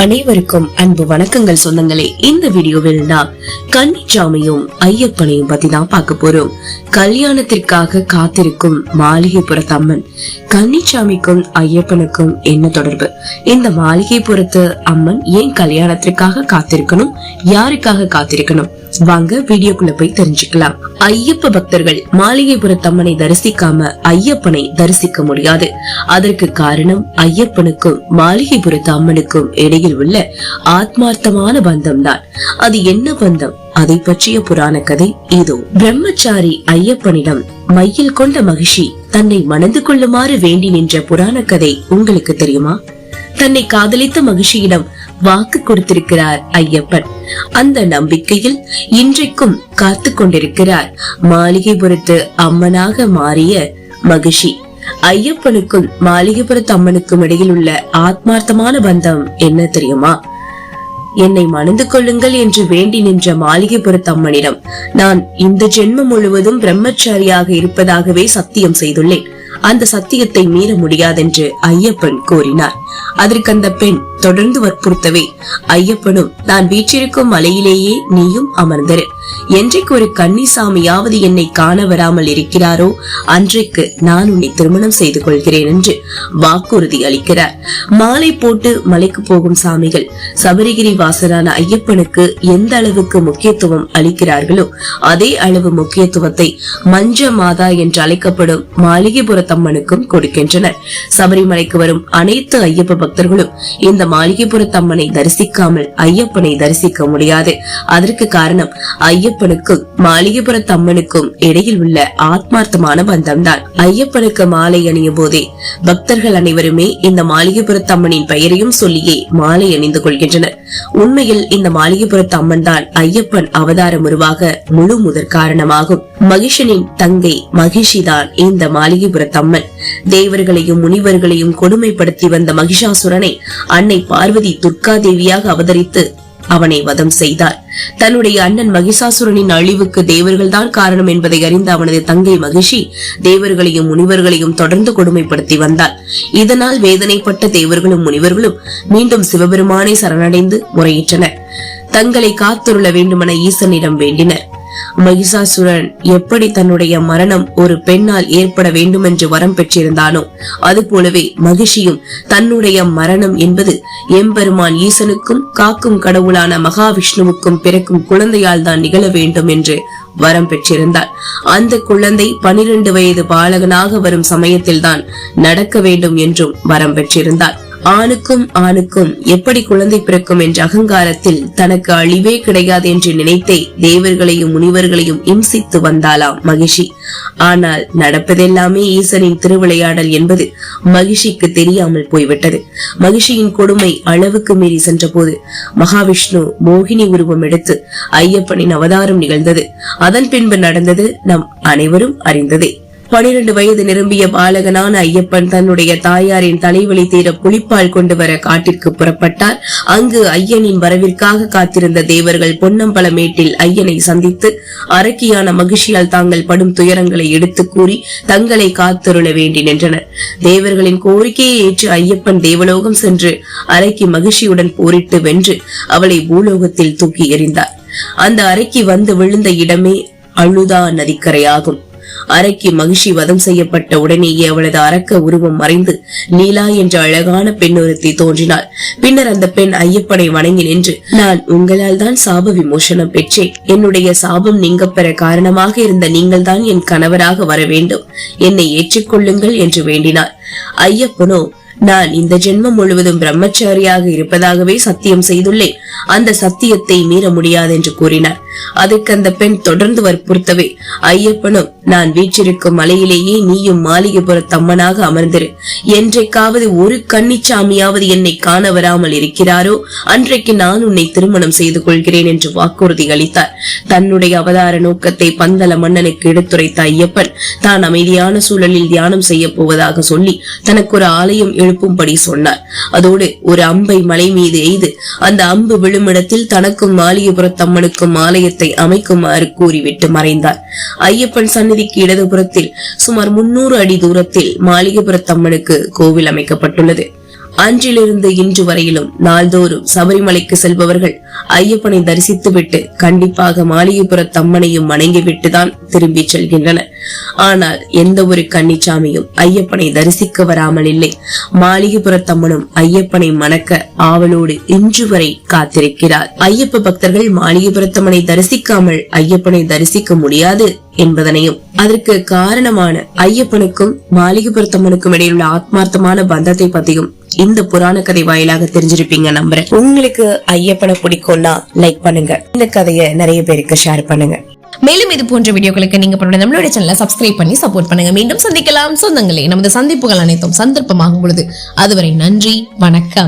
அனைவருக்கும் அன்பு வணக்கங்கள் சொந்தங்களே. இந்த வீடியோவில் நான் கன்னிச்சாமியும் ஐயப்பனையும் பத்தி தான் பார்க்க போறோம். கல்யாணத்திற்காக காத்திருக்கும் மாளிகைப்புறத்து அம்மன். கன்னிச்சாமிக்கும் ஐயப்பனுக்கும் என்ன தொடர்பு? இந்த மாளிகைப்புறத்து அம்மன் ஏன் கல்யாணத்திற்காக காத்திருக்கணும்? யாருக்காக காத்திருக்கணும்? வாங்க வீடியோக்குள்ள போய் தெரிஞ்சுக்கலாம். ஐயப்ப பக்தர்கள் மாளிகைப்புறத்து அம்மனை தரிசிக்காம ஐயப்பனை தரிசிக்க முடியாது. அதற்கு காரணம் ஐயப்பனுக்கும் மாளிகைப்புறத்து அம்மனுக்கும் இடையில் உள்ள ஆத்மார்த்தமான பந்தம் தான். அது என்ன பந்தம்? அதை பற்றிய புராண கதை இதோ. பிரம்மச்சாரி ஐயப்பனிடம் மையில் கொண்ட மகிஷி தன்னை மணந்து கொள்ளுமாறு வேண்டி நின்ற புராண கதை உங்களுக்கு தெரியுமா? தன்னை காதலித்த மகிழ்ச்சியிடம் வாக்கு கொடுத்திருக்கிறார் ஐயப்பன். அந்த நம்பிக்கையில் இன்றைக்கும் காத்து கொண்டிருக்கிறார் மாளிகைப்புறத்து அம்மனாக மாறிய மகிழ்ச்சி. ஐயப்பனுக்கும் மாளிகைப்புறத்து அம்மனுக்கும் இடையில் உள்ள ஆத்மார்த்தமான பந்தம் என்ன தெரியுமா? என்னை மணந்து கொள்ளுங்கள் என்று வேண்டி நின்ற மாளிகைப்புறத்து அம்மனிடம் நான் இந்த ஜென்மம் முழுவதும் பிரம்மச்சாரியாக இருப்பதாகவே சத்தியம் செய்துள்ளேன். அந்த சத்தியத்தை மீற முடியாதென்று ஐயப்பன் கூறினார். அதற்கு அந்த பெண் தொடர்ந்து வற்புறுத்தவே ஐயப்பனும் நான் வீற்றிருக்கும் மலையிலேயே நீயும் அமர்ந்தரு. என்றைக்கு ஒரு கன்னிசாமியாவது என்னை காண வராமல் இருக்கிறாரோ அன்றைக்கு நான் உன்னை திருமணம் செய்து கொள்கிறேன் என்று வாக்குறுதி அளிக்கிறார். மாலை போட்டு மலைக்கு போகும் சாமிகள் சபரிகிரி வாசனான ஐயப்பனுக்கு எந்த அளவுக்கு முக்கியத்துவம் அளிக்கிறார்களோ அதே அளவு முக்கியத்துவத்தை மஞ்ச மாதா என்று அழைக்கப்படும் மாளிகைப்புறத்தம்மனுக்கும் கொடுக்கின்றனர். சபரிமலைக்கு வரும் அனைத்து ஐயப்ப பக்தர்களும் இந்த மாளிகைப்புறத்தம்மனை தரிசிக்காமல் ஐயப்பனை தரிசிக்க முடியாது. அதற்கு காரணம் ஐயப்பனுக்கும் மாளிகைப்புறத்தம்மனுக்கும் இடையில் உள்ள ஆத்மார்த்தமான பந்தம் தான். ஐயப்பனுக்கு மாலை அணியும் போதே பக்தர்கள் அனைவருமே இந்த மாளிகைப்புறத்தம்மனின் பெயரையும் சொல்லியே மாலை அணிந்து கொள்கின்றனர். உண்மையில் இந்த மாளிகைப்புறத்து அம்மன் தான் ஐயப்பன் அவதாரம் உருவாக முழு முதற் காரணமாகும். மகிஷனின் தங்கை மகிஷிதான் இந்த மாளிகைப்புறத்து அம்மன். தேவர்களையும் முனிவர்களையும் கொடுமைப்படுத்தி வந்த மகிஷாசுரனை அன்னை பார்வதி துர்கா தேவியாக அவதரித்து அவனை வதம் செய்தார். தன்னுடைய அண்ணன் மகிஷாசுரனின் அழிவுக்கு தேவர்கள் தான் காரணம் என்பதை அறிந்த அவனது தங்கை மகிஷி தேவர்களையும் முனிவர்களையும் தொடர்ந்து கொடுமைப்படுத்தி வந்தார். இதனால் வேதனைப்பட்ட தேவர்களும் முனிவர்களும் மீண்டும் சிவபெருமானை சரணடைந்து முறையிட்டனர். தங்களை காத்துருள வேண்டுமென ஈசனிடம் வேண்டினர். மகிஷாசுரன் எப்படி தன்னுடைய மரணம் ஒரு பெண்ணால் ஏற்பட வேண்டும் என்று வரம் பெற்றிருந்தானோ அது போலவே மகிஷியும் தன்னுடைய மரணம் என்பது எம்பெருமான் ஈசனுக்கும் காக்கும் கடவுளான மகாவிஷ்ணுவுக்கும் பிறக்கும் குழந்தையால் தான் நிகழ வேண்டும் என்று வரம் பெற்றிருந்தார். அந்த குழந்தை 12 வயது பாலகனாக வரும் சமயத்தில் தான் நடக்க வேண்டும் என்றும் வரம் பெற்றிருந்தார். ஆணுக்கும் எப்படி குழந்தை பிறக்கும் என்ற அகங்காரத்தில் தனக்கு அழிவே கிடையாது என்று நினைத்தே தேவர்களையும் முனிவர்களையும் இம்சித்து வந்தாளாம் மகிஷி. ஆனால் நடப்பதெல்லாமே ஈசனின் திருவிளையாடல் என்பது மகிஷிக்கு தெரியாமல் போய்விட்டது. மகிஷியின் கொடுமை அளவுக்கு மீறி சென்ற போது மகாவிஷ்ணு மோகினி உருவம் எடுத்து ஐயப்பனின் அவதாரம் நிகழ்ந்தது. அதன் பின்பு நடந்தது நம் அனைவரும் அறிந்ததே. 12 வயது நிரம்பிய பாலகனான ஐயப்பன் தன்னுடைய தாயாரின் தலைவலி தீர புலிப்பால் கொண்டு வர காட்டிற்கு புறப்பட்டார். அங்கு ஐயனின் வரவிற்காக காத்திருந்த தேவர்கள் பொன்னம்பலமேட்டில் ஐயனை சந்தித்து அரக்கியான மகிழ்ச்சியால் தாங்கள் படும் துயரங்களை எடுத்து கூறி தங்களை காத்தருள வேண்டி நின்றனர். தேவர்களின் கோரிக்கையை ஏற்று ஐயப்பன் தேவலோகம் சென்று அரக்கி மகிழ்ச்சியுடன் போரிட்டு வென்று அவளை பூலோகத்தில் தூக்கி எறிந்தார். அந்த அரக்கி வந்து விழுந்த இடமே அழுதா நதிக்கரையாகும். அரக்கி மகிஷி வதம் செய்யப்பட்ட உடனேயே அவளது அரக்க உருவம் மறைந்து நீலா என்ற அழகான பெண் ஒருத்தி தோன்றினாள். பின்னர் அந்த பெண் ஐயப்பனை வணங்கி நின்று நான் உங்களால் தான் சாப விமோசனம் பெற்றேன். என்னுடைய சாபம் நீங்க பெற காரணமாக இருந்த நீங்கள் தான் என் கணவராக வர வேண்டும். என்னை ஏற்றுக்கொள்ளுங்கள் என்று வேண்டினார். ஐயப்பனோ நான் இந்த ஜென்மம் முழுவதும் பிரம்மச்சாரியாக இருப்பதாகவே சத்தியம் செய்துள்ளேன். அந்த சத்தியத்தை மீற முடியாது என்று கூறினார். அதற்கு அந்த பெண் தொடர்ந்து வற்புறுத்தவே ஐயப்பனும் நான் வீற்றிருக்கும் மலையிலேயே நீயும் மாளிகைப்புறத்து அம்மனாக அமர்ந்திரு. என்றைக்காவது ஒரு கன்னிச்சாமியாவது என்னை காண வராமல் இருக்கிறாரோ அன்றைக்கு நான் உன்னை திருமணம் செய்து கொள்கிறேன் என்று வாக்குறுதி அளித்தார். தன்னுடைய அவதார நோக்கத்தை பந்தல மன்னனுக்கு எடுத்துரைத்த ஐயப்பன் தான் அமைதியான சூழலில் தியானம் செய்ய போவதாக சொல்லி தனக்கு ஒரு ஆலயம் எழுப்பும்படி சொன்னார். அதோடு ஒரு அம்பை மலை மீது எய்து அந்த அம்பு விழுமிடத்தில் தனக்கும் மாளிகைப்புறத்து அம்மனுக்கும் ஆலயத்தை அமைக்குமாறு கூறிவிட்டு மறைந்தார். ஐயப்பன் சந்நிதிக்கு இடதுபுறத்தில் சுமார் 300 அடி தூரத்தில் மாளிகைப்புறத்து அம்மனுக்கு கோவில் அமைக்கப்பட்டுள்ளது. அன்றிலிருந்து இன்று வரையிலும் நாள்தோறும் சபரிமலைக்கு செல்பவர்கள் ஐயப்பனை தரிசித்துவிட்டு கண்டிப்பாக மாளிகைப்புறத்தம்மனையும் வணங்கிவிட்டுதான் திரும்பி செல்கின்றனர். ஆனால் எந்த ஒரு கன்னிச்சாமியும் ஐயப்பனை தரிசிக்க வராமல் இல்லை. மாளிகைப்புறத்தம்மனும் ஐயப்பனை மணக்க ஆவலோடு இன்று வரை காத்திருக்கிறார். ஐயப்ப பக்தர்கள் மாளிகைப்புறத்தம்மனை தரிசிக்காமல் ஐயப்பனை தரிசிக்க முடியாது என்பதனையும், அதற்கு காரணமான ஐயப்பனுக்கும் மாளிகைப்புறத்தம்மனுக்கும் இடையிலுள்ள ஆத்மார்த்தமான பந்தத்தை பத்தியும் இந்த புராண கதை வாயிலாக தெரிஞ்சிருப்பீங்க நம்புறேன். உங்களுக்கு ஐயப்பனை பிடிக்கும்னா லைக் பண்ணுங்க, இந்த கதையை நிறைய பேருக்கு ஷேர் பண்ணுங்க. மேலும் இது போன்ற வீடியோக்களுக்கு நீங்க நம்மளுடைய சேனலை சப்ஸ்கிரைப் பண்ணி சப்போர்ட் பண்ணுங்க. மீண்டும் சந்திக்கலாம் சொந்தங்களே. நமது சந்திப்புகள் அனைத்தும் சந்தர்ப்பமாகும் பொழுது அதுவரை நன்றி, வணக்கம்.